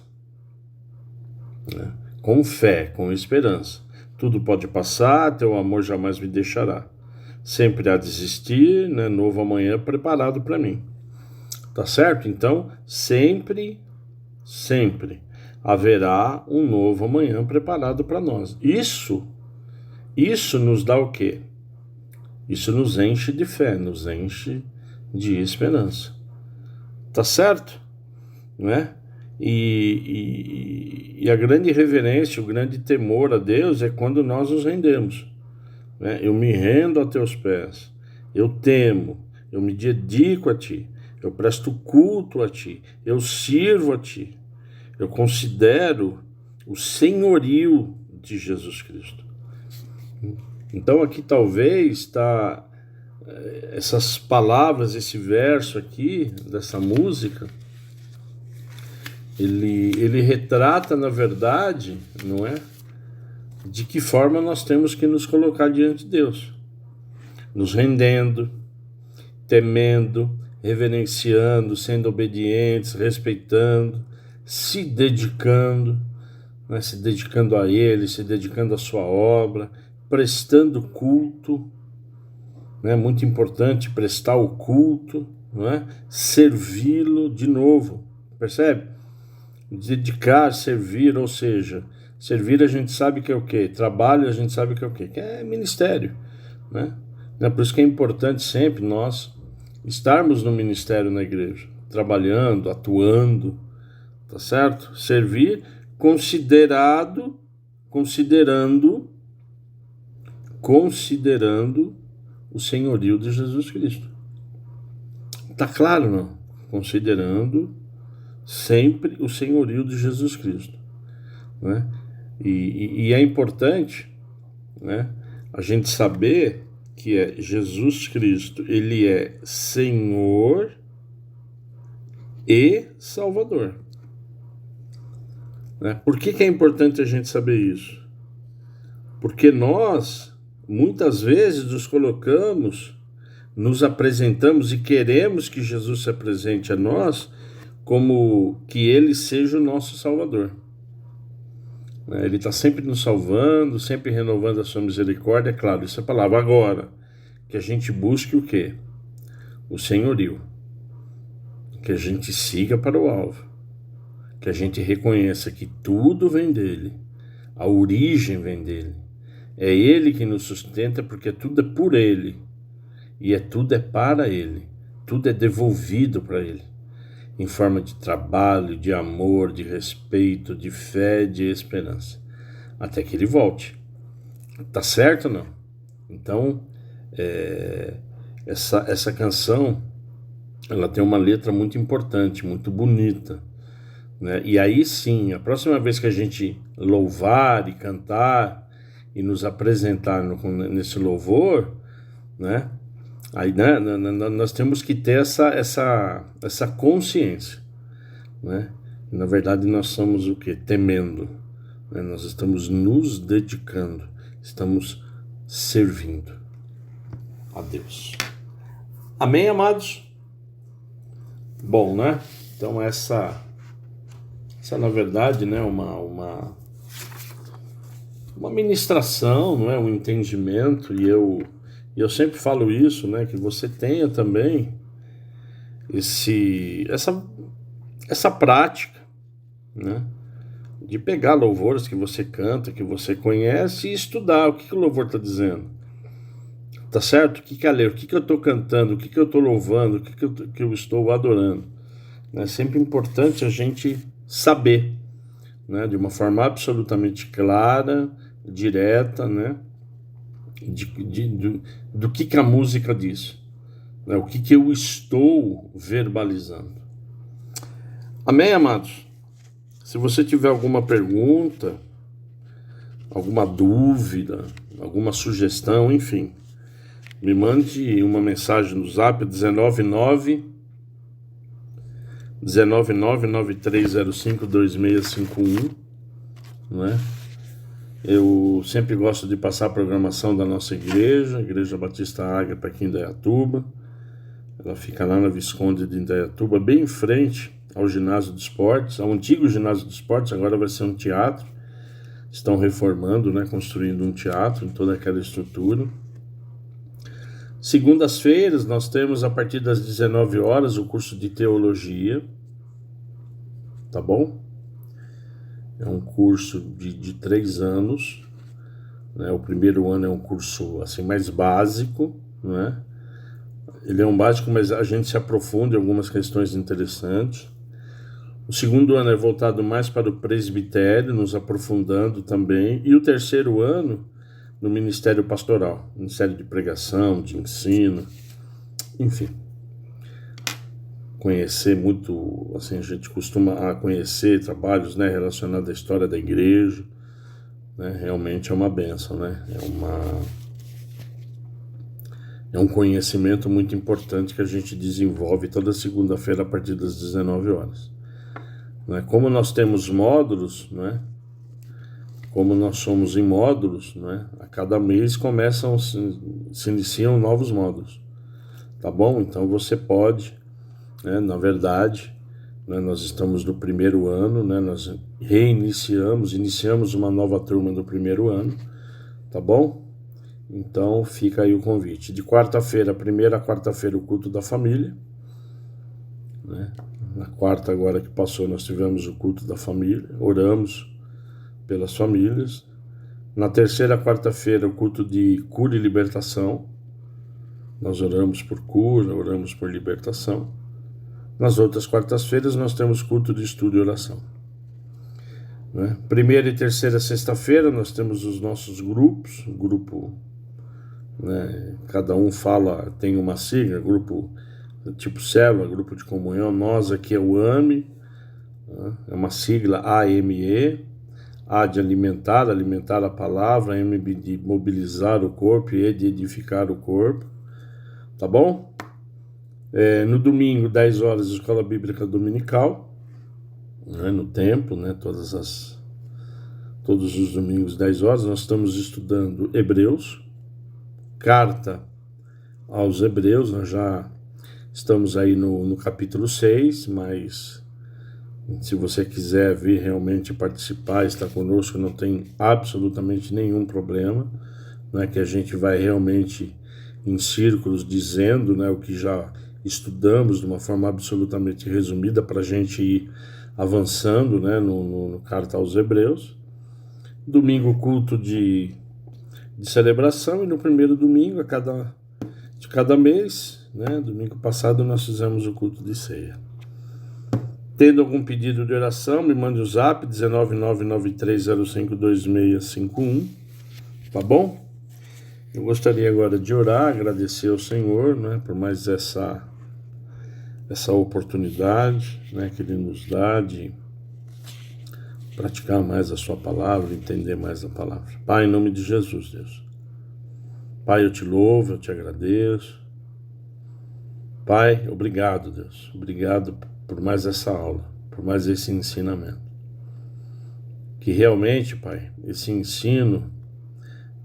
né? Com fé, com esperança. Tudo pode passar, teu amor jamais me deixará. Sempre há de existir, né, novo amanhã preparado para mim. Tá certo? Então, sempre haverá um novo amanhã preparado para nós. Isso nos dá o quê? Isso nos enche de fé, nos enche de esperança. Tá certo? Né? E a grande reverência, o grande temor a Deus é quando nós nos rendemos. Né? Eu me rendo a teus pés, eu temo, eu me dedico a ti, eu presto culto a ti, eu sirvo a ti, eu considero o senhorio de Jesus Cristo. Então aqui talvez está essas palavras, esse verso aqui dessa música, ele retrata, na verdade, não é? De que forma nós temos que nos colocar diante de Deus. Nos rendendo, temendo, reverenciando, sendo obedientes, respeitando, se dedicando, né? Se dedicando a Ele, se dedicando à sua obra, prestando culto, né? Muito importante prestar o culto, não é? Servi-lo de novo, percebe? Dedicar, servir, ou seja, servir a gente sabe que é o quê? Trabalho a gente sabe que é o quê? Que é ministério, né? Por isso que é importante sempre nós estarmos no ministério na igreja, trabalhando, atuando, tá certo? Servir considerando o senhorio de Jesus Cristo. Tá claro, não? Considerando sempre o senhorio de Jesus Cristo, né? E é importante, né, a gente saber que é Jesus Cristo, ele é Senhor e Salvador, né? Por que é importante a gente saber isso? Porque nós muitas vezes nos apresentamos e queremos que Jesus se apresente a nós como que Ele seja o nosso Salvador. Ele está sempre nos salvando, sempre renovando a sua misericórdia, é claro, isso é a palavra. Agora, que a gente busque o quê? O senhorio. Que a gente siga para o alvo. Que a gente reconheça que tudo vem dEle. A origem vem dEle. É Ele que nos sustenta, porque tudo é por Ele. E tudo é para Ele. Tudo é devolvido para Ele. Em forma de trabalho, de amor, de respeito, de fé, de esperança. Até que Ele volte. Tá certo ou não? Então, essa canção, ela tem uma letra muito importante, muito bonita, né? E aí sim, a próxima vez que a gente louvar e cantar e nos apresentar nesse louvor, né? Aí, né, nós temos que ter essa consciência, né? Na verdade, nós somos o quê? Temendo, né? Nós estamos nos dedicando, estamos servindo a Deus. Amém, amados? Bom, né? Então essa na verdade, né, uma ministração, não é? Um entendimento, e eu sempre falo isso, né, que você tenha também essa prática, né, de pegar louvores que você canta, que você conhece, e estudar o que o louvor está dizendo. Tá certo? O que é ler? O que eu estou cantando? O que eu estou louvando? O que eu estou adorando? É sempre importante a gente saber, né, de uma forma absolutamente clara, direta, né, do que a música diz, né, o que eu estou verbalizando. Amém, amados? Se você tiver alguma pergunta, alguma dúvida, alguma sugestão, enfim, me mande uma mensagem no Zap 19993052651, né? Eu sempre gosto de passar a programação da nossa igreja, Igreja Batista Ágape aqui em Indaiatuba. Ela fica lá na Visconde de Indaiatuba, bem em frente ao ginásio de esportes, ao antigo ginásio de esportes, agora vai ser um teatro. Estão reformando, né, construindo um teatro em toda aquela estrutura. Segundas-feiras nós temos a partir das 19 horas o curso de teologia, tá bom? É um curso de 3 anos, né? O primeiro ano é um curso assim mais básico, né? Ele é um básico, mas a gente se aprofunda em algumas questões interessantes. O segundo ano é voltado mais para o presbitério, nos aprofundando também. E o terceiro ano, no ministério pastoral, ministério de pregação, de ensino, enfim. Conhecer muito, assim, a gente costuma conhecer trabalhos, né, relacionados à história da igreja, né? Realmente é uma bênção, né? É um conhecimento muito importante que a gente desenvolve toda segunda-feira a partir das 19 horas. Né? Como nós temos módulos, né? Como nós somos em módulos, né? A cada mês se iniciam novos módulos. Tá bom? Então você pode, né? Na verdade, né? Nós estamos no primeiro ano, né? Nós iniciamos uma nova turma do primeiro ano. Tá bom? Então fica aí o convite. De quarta-feira, primeira quarta-feira, o culto da família, né? Na quarta agora que passou nós tivemos o culto da família, oramos pelas famílias. Na terceira quarta-feira o culto de cura e libertação, nós oramos por cura, oramos por libertação. Nas outras quartas-feiras nós temos culto de estudo e oração, né? Primeira e terceira sexta-feira nós temos os nossos grupos, grupo, né? Cada um tem uma sigla, grupo tipo célula, grupo de comunhão. Nós aqui é o AME, né? É uma sigla AME, A de alimentar a palavra, M de mobilizar o corpo e E de edificar o corpo, tá bom? No domingo, 10 horas, Escola Bíblica Dominical, né? No templo, né? Todos os domingos, 10 horas, nós estamos estudando Hebreus, carta aos Hebreus. Nós já estamos aí no capítulo 6, mas se você quiser vir realmente participar, estar conosco, não tem absolutamente nenhum problema, né? Que a gente vai realmente em círculos dizendo, né, o que já estudamos de uma forma absolutamente resumida para a gente ir avançando, né, no carta aos Hebreus. Domingo, culto de celebração, e no primeiro domingo de cada mês, né? Domingo passado nós fizemos o culto de ceia. Tendo algum pedido de oração, me mande o zap 19993052651, tá bom? Eu gostaria agora de orar, agradecer ao Senhor, né, por mais essa oportunidade, né, que Ele nos dá de praticar mais a sua palavra, entender mais a palavra. Pai, em nome de Jesus, Deus. Pai, eu te louvo, eu te agradeço. Pai, obrigado, Deus. Obrigado por mais essa aula, por mais esse ensinamento. Que realmente, Pai, esse ensino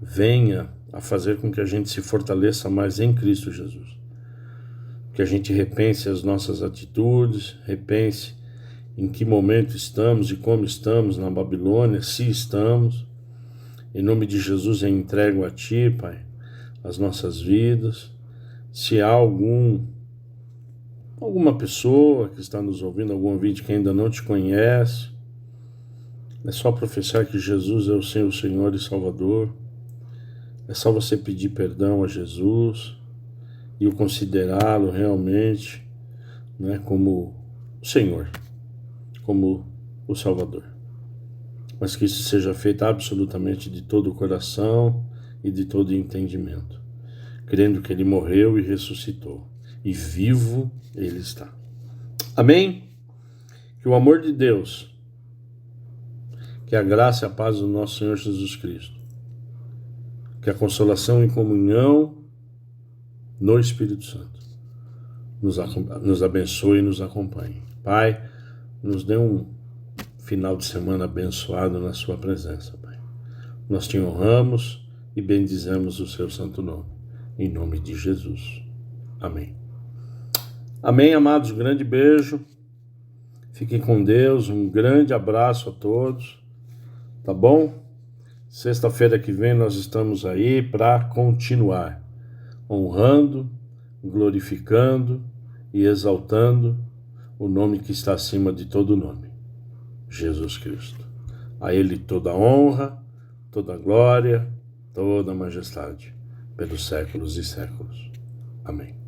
venha a fazer com que a gente se fortaleça mais em Cristo Jesus. Que a gente repense as nossas atitudes, repense em que momento estamos e como estamos na Babilônia, se estamos. Em nome de Jesus eu entrego a Ti, Pai, as nossas vidas. Se há alguma pessoa que está nos ouvindo, algum ouvinte que ainda não Te conhece, é só professar que Jesus é o Senhor e Salvador. É só você pedir perdão a Jesus e o considerá-lo realmente, né, como o Senhor, como o Salvador. Mas que isso seja feito absolutamente de todo o coração e de todo o entendimento, crendo que Ele morreu e ressuscitou, e vivo Ele está. Amém? Que o amor de Deus, que a graça e a paz do nosso Senhor Jesus Cristo, que a consolação e comunhão no Espírito Santo nos abençoe e nos acompanhe. Pai, nos dê um final de semana abençoado na Sua presença, Pai. Nós Te honramos e bendizemos o Seu santo nome, em nome de Jesus. Amém. Amém, amados. Um grande beijo. Fiquem com Deus. Um grande abraço a todos. Tá bom? Sexta-feira que vem nós estamos aí para continuar honrando, glorificando e exaltando o nome que está acima de todo nome, Jesus Cristo. A Ele toda honra, toda glória, toda majestade, pelos séculos e séculos. Amém.